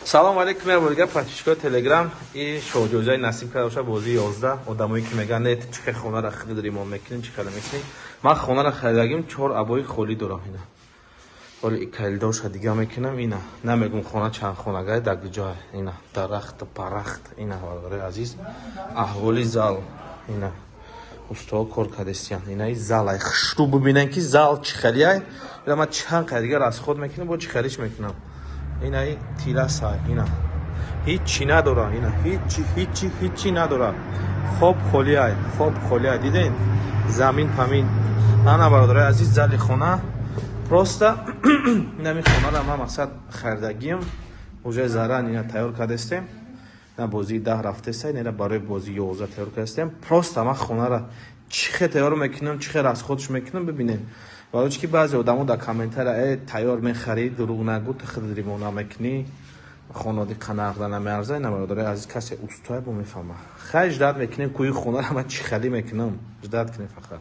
سلام علیکم برگه پاتیشکا تلگرام این شوجوزای نصیب کرده باشه بازی 11 آدمایی که میگن نه چه خونه را خریدیم ما میکنیم چه کلا میکنیم من خونه را خریدم 4 ابوی خالی دارم اینا ولی کلیداش دیگه میکنم اینا نمیگم خونه چند خونه گای در جای اینا درخت پرخت اینا برادر عزیز احوالی زال اینا استاد کار کردستیان اینا این زال خشتو ببینن که زال چه خلیه اینا من چند دیگه از خود میکنم با چه خلیش میکنم اینا تیراس های اینا هیچی نداره اینا هیچی نداره خوب خالیه دیدین زمین پمین انا برادر عزیز زل خونه پروستا نمی خونه را ما مقصد خریدگیم اوجه زران اینا تیار کردستیم نه بازی 10 رفته سه نه برای بازی 11 تیار کردستیم پروستا ما خونه را چه تیار میکنم چه از خودش میکنم ببینین ولی که بعضی آدم‌ها در کامنت‌ها تیار می‌خرید دروغ نگو تخدیری مونا میکنی خانواده قناقدا نمیارزه نه برادر از کسی استاد بو میفهمه خرج داد میکنیم کوی خونه را ما چی خالی میکنم جدات کنیم فقط